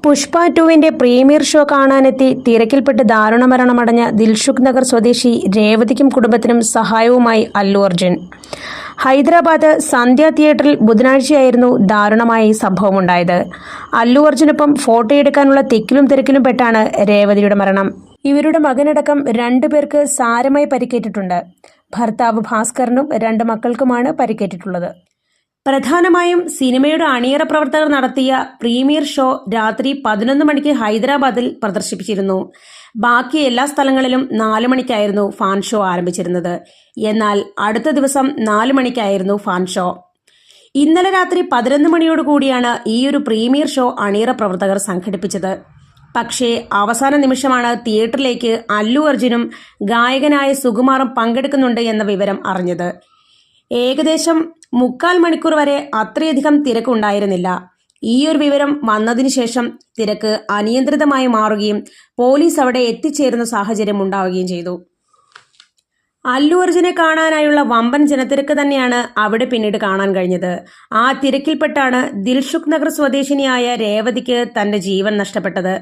Pushpa 2-ന്റെ premiere show കാണാനെത്തി തിരക്കിൽപ്പെട്ട് ദാരുണമരണമടഞ്ഞ Dilsukh Nagar സ്വദേശി രേവതിക്കും കുടുംബത്തിനും സഹായവുമായി അല്ലു അർജുൻ. ഹൈദരാബാദ് സന്ധ്യ തിയേറ്ററിൽ ബുധനാഴ്ചയായിരുന്നു ദാരുണമായ ഈ സംഭവമുണ്ടായത്. അല്ലു അർജുനൊപ്പം ഫോട്ടോയെടുക്കാനുള്ള തിക്കിലും തിരക്കിലും പെട്ടാണ് രേവതിയുടെ മരണം. ഇവരുടെ മകനടക്കം 2 പേർക്ക് സാരമായി പരിക്കേറ്റിട്ടുണ്ട്. ഭർത്താവ് ഭാസ്കറിനും 2 മക്കൾക്കുമാണ് പരിക്കേറ്റിട്ടുള്ളത്. പ്രധാനമായും സിനിമയുടെ അണിയറ പ്രവർത്തകർ നടത്തിയ പ്രീമിയർ ഷോ രാത്രി 11 മണിക്ക് ഹൈദരാബാദിൽ പ്രദർശിപ്പിച്ചിരുന്നു. ബാക്കി എല്ലാ സ്ഥലങ്ങളിലും 4 മണിക്കായിരുന്നു ഫാൻ ഷോ ആരംഭിച്ചിരുന്നത്. എന്നാൽ അടുത്ത ദിവസം 4 മണിക്കായിരുന്നു ഫാൻ ഷോ. ഇന്നലെ രാത്രി 11 മണിയോടുകൂടിയാണ് ഈയൊരു പ്രീമിയർ ഷോ അണിയറ പ്രവർത്തകർ സംഘടിപ്പിച്ചത്. പക്ഷേ അവസാന നിമിഷമാണ് തിയേറ്ററിലേക്ക് അല്ലു അർജുനും ഗായകനായ സുകുമാറും പങ്കെടുക്കുന്നുണ്ട് എന്ന വിവരം അറിഞ്ഞത്. ഏകദേശം 3/4 മണിക്കൂർ വരെ അത്രയധികം തിരക്കുണ്ടായിരുന്നില്ല. ഈയൊരു വിവരം വന്നതിന് ശേഷം തിരക്ക് അനിയന്ത്രിതമായി മാറുകയും പോലീസ് അവിടെ എത്തിച്ചേരുന്ന സാഹചര്യം ഉണ്ടാവുകയും ചെയ്തു. അല്ലു അർജുനെ കാണാനായുള്ള വമ്പൻ ജനത്തിരക്ക് തന്നെയാണ് അവിടെ പിന്നീട് കാണാൻ കഴിഞ്ഞത്. ആ തിരക്കിൽപ്പെട്ടാണ് ദിൽഷുഖ് നഗർ സ്വദേശിനിയായ രേവതിക്ക് തന്റെ ജീവൻ നഷ്ടപ്പെട്ടത്.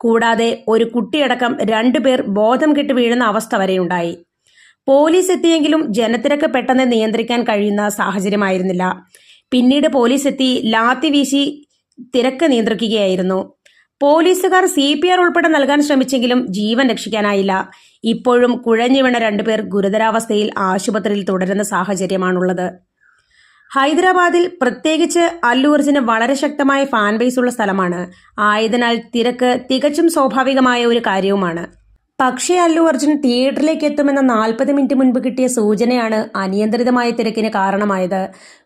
കൂടാതെ ഒരു കുട്ടിയടക്കം 2 പേർ ബോധം കെട്ട് വീഴുന്ന അവസ്ഥ വരെയുണ്ടായി. പോലീസ് എത്തിയെങ്കിലും ജനത്തിരക്ക് പെട്ടെന്ന് നിയന്ത്രിക്കാൻ കഴിയുന്ന സാഹചര്യമായിരുന്നില്ല. പിന്നീട് പോലീസ് എത്തി ലാത്തി വീശി തിരക്ക് നിയന്ത്രിക്കുകയായിരുന്നു. പോലീസുകാർ CPR ഉൾപ്പെടെ നൽകാൻ ശ്രമിച്ചെങ്കിലും ജീവൻ രക്ഷിക്കാനായില്ല. ഇപ്പോഴും കുഴഞ്ഞു വീണ 2 പേർ ഗുരുതരാവസ്ഥയിൽ ആശുപത്രിയിൽ തുടരുന്ന സാഹചര്യമാണുള്ളത്. ഹൈദരാബാദിൽ പ്രത്യേകിച്ച് അല്ലു അർജുന് വളരെ ശക്തമായ ഫാൻ ബേസ് ഉള്ള സ്ഥലമാണ്. ആയതിനാൽ തിരക്ക് തികച്ചും സ്വാഭാവികമായ ഒരു കാര്യവുമാണ്. പക്ഷേ അല്ലു അർജുൻ തിയേറ്ററിലേക്ക് എത്തുമെന്ന 40 മിനിറ്റ് മുൻപ് കിട്ടിയ സൂചനയാണ് അനിയന്ത്രിതമായ തിരക്കിന് കാരണമായത്.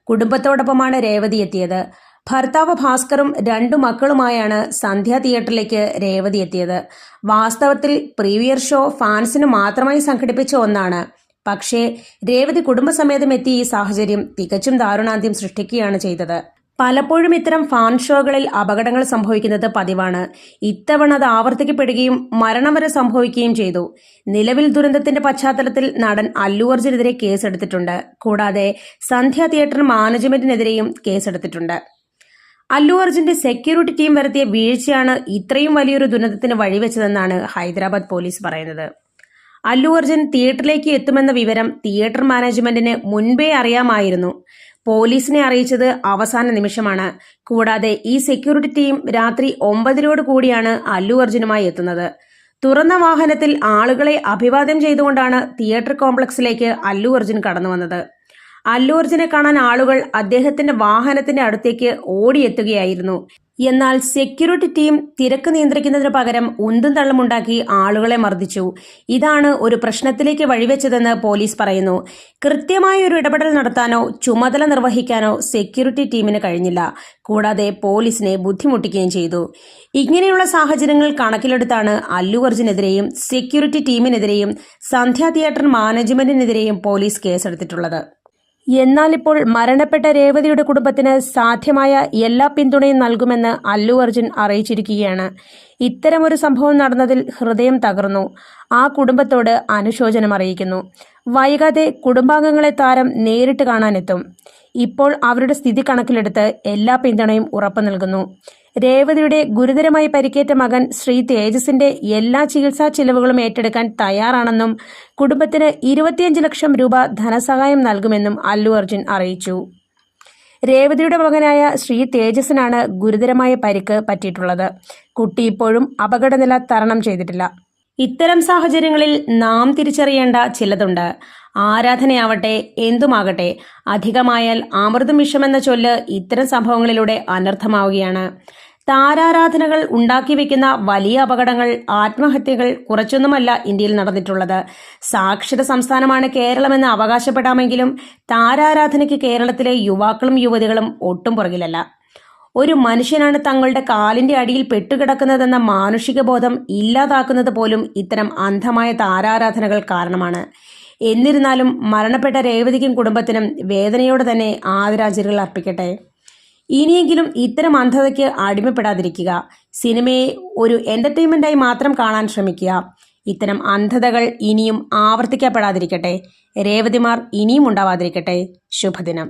കുടുംബത്തോടൊപ്പമാണ് രേവതി എത്തിയത്. ഭർത്താവ് ഭാസ്കറും 2 മക്കളുമായാണ് സന്ധ്യ തിയേറ്ററിലേക്ക് രേവതി എത്തിയത്. വാസ്തവത്തിൽ പ്രീമിയർ ഷോ ഫാൻസിന് മാത്രമായി സംഘടിപ്പിച്ച ഒന്നാണ്. പക്ഷേ രേവതി കുടുംബസമേതം എത്തിയ ഈ സാഹചര്യം തികച്ചും ദാരുണാന്ത്യം സൃഷ്ടിക്കുകയാണ് ചെയ്തത്. പലപ്പോഴും ഇത്തരം ഫാൻ ഷോകളിൽ അപകടങ്ങൾ സംഭവിക്കുന്നത് പതിവാണ്. ഇത്തവണ അത് ആവർത്തിക്കപ്പെടുകയും മരണം വരെ സംഭവിക്കുകയും ചെയ്തു. നിലവിൽ ദുരന്തത്തിന്റെ പശ്ചാത്തലത്തിൽ നടൻ അല്ലു അർജുനെതിരെ കേസെടുത്തിട്ടുണ്ട്. കൂടാതെ സന്ധ്യ തിയേറ്റർ മാനേജ്മെന്റിനെതിരെയും കേസെടുത്തിട്ടുണ്ട്. അല്ലു അർജുന്റെ സെക്യൂരിറ്റി ടീം വരുത്തിയ വീഴ്ചയാണ് ഇത്രയും വലിയൊരു ദുരന്തത്തിന് വഴിവെച്ചതെന്നാണ് ഹൈദരാബാദ് പോലീസ് പറയുന്നത്. അല്ലു അർജുൻ തിയേറ്ററിലേക്ക് എത്തുമെന്ന വിവരം തിയേറ്റർ മാനേജ്മെന്റിന് മുൻപേ അറിയാമായിരുന്നു. പോലീസിനെ അറിയിച്ചത് അവസാന നിമിഷമാണ്. കൂടാതെ ഈ സെക്യൂരിറ്റി ടീം രാത്രി 9 കൂടിയാണ് അല്ലു അർജുനുമായി എത്തുന്നത്. തുറന്ന വാഹനത്തിൽ ആളുകളെ അഭിവാദ്യം ചെയ്തുകൊണ്ടാണ് തിയേറ്റർ കോംപ്ലക്സിലേക്ക് അല്ലു അർജുൻ കടന്നു വന്നത്. അല്ലു അർജുനെ കാണാൻ ആളുകൾ അദ്ദേഹത്തിന്റെ വാഹനത്തിന്റെ അടുത്തേക്ക് ഓടിയെത്തുകയായിരുന്നു. എന്നാൽ സെക്യൂരിറ്റി ടീം തിരക്ക് നിയന്ത്രിക്കുന്നതിന് പകരം ഉന്തും തള്ളുമുണ്ടാക്കി ആളുകളെ മർദ്ദിച്ചു. ഇതാണ് ഒരു പ്രശ്നത്തിലേക്ക് വഴിവെച്ചതെന്ന് പോലീസ് പറയുന്നു. കൃത്യമായ ഒരു ഇടപെടൽ നടത്താനോ ചുമതല നിർവഹിക്കാനോ സെക്യൂരിറ്റി ടീമിന് കഴിഞ്ഞില്ല. കൂടാതെ പോലീസിനെ ബുദ്ധിമുട്ടിക്കുകയും ചെയ്തു. ഇങ്ങനെയുള്ള സാഹചര്യങ്ങൾ കണക്കിലെടുത്താണ് അല്ലു അർജുനെതിരെയും സെക്യൂരിറ്റി ടീമിനെതിരെയും സന്ധ്യ തിയേറ്റർ മാനേജ്മെന്റിനെതിരെയും പോലീസ് കേസെടുത്തിട്ടുള്ളത്. എന്നാൽ ഇപ്പോൾ മരണപ്പെട്ട രേവതിയുടെ കുടുംബത്തിന് സാധ്യമായ എല്ലാ പിന്തുണയും നൽകുമെന്ന് അല്ലു അർജുൻ അറിയിച്ചിരിക്കുകയാണ്. ഇത്തരമൊരു സംഭവം നടന്നതിൽ ഹൃദയം തകർന്നു. ആ കുടുംബത്തോട് അനുശോചനം അറിയിക്കുന്നു. വൈകാതെ കുടുംബാംഗങ്ങളെ താരം നേരിട്ട് കാണാനെത്തും. ഇപ്പോൾ അവരുടെ സ്ഥിതി കണക്കിലെടുത്ത് എല്ലാ പിന്തുണയും ഉറപ്പു നൽകുന്നു. രേവതിയുടെ ഗുരുതരമായി പരിക്കേറ്റ മകൻ ശ്രീ തേജസിന്റെ എല്ലാ ചികിത്സാ ചിലവുകളും ഏറ്റെടുക്കാൻ തയ്യാറാണെന്നും കുടുംബത്തിന് 25 ലക്ഷം രൂപ ധനസഹായം നൽകുമെന്നും അല്ലു അർജുൻ അറിയിച്ചു. രേവതിയുടെ മകനായ ശ്രീ തേജസിനാണ് ഗുരുതരമായ പരിക്ക് പറ്റിയിട്ടുള്ളത്. കുട്ടി ഇപ്പോഴും അപകടനില തരണം ചെയ്തിട്ടില്ല. ഇത്തരം സാഹചര്യങ്ങളിൽ നാം തിരിച്ചറിയേണ്ട ചിലതുണ്ട്. ആരാധനയാവട്ടെ എന്തുമാകട്ടെ, അധികമായാൽ അമൃതം വിഷമെന്ന ചൊല്ല് ഇത്തരം സംഭവങ്ങളിലൂടെ അനർത്ഥമാവുകയാണ്. താരാരാധനകൾ ഉണ്ടാക്കി വെക്കുന്ന വലിയ അപകടങ്ങൾ, ആത്മഹത്യകൾ കുറച്ചൊന്നുമല്ല ഇന്ത്യയിൽ നടന്നിട്ടുള്ളത്. സാക്ഷര സംസ്ഥാനമാണ് കേരളമെന്ന് അവകാശപ്പെടാമെങ്കിലും താരാരാധനയ്ക്ക് കേരളത്തിലെ യുവാക്കളും യുവതികളും ഒട്ടും പുറകിലല്ല. ഒരു മനുഷ്യനാണ് തങ്ങളുടെ കാലിന്റെ അടിയിൽ പെട്ടുകിടക്കുന്നതെന്ന മാനുഷിക ബോധം ഇല്ലാതാക്കുന്നത് പോലും ഇത്തരം അന്ധമായ താരാരാധനകൾ കാരണമാണ്. എന്നിരുന്നാലും മരണപ്പെട്ട രേവതിക്കും കുടുംബത്തിനും വേദനയോടെ തന്നെ ആദരാഞ്ജലികൾ അർപ്പിക്കട്ടെ. ഇനിയെങ്കിലും ഇത്തരം അന്ധതയ്ക്ക് അടിമപ്പെടാതിരിക്കുക. സിനിമയെ ഒരു എന്റർടൈൻമെന്റായി മാത്രം കാണാൻ ശ്രമിക്കുക. ഇത്തരം അന്ധതകൾ ഇനിയും ആവർത്തിക്കപ്പെടാതിരിക്കട്ടെ. രേവതിമാർ ഇനിയും ഉണ്ടാവാതിരിക്കട്ടെ. ശുഭദിനം.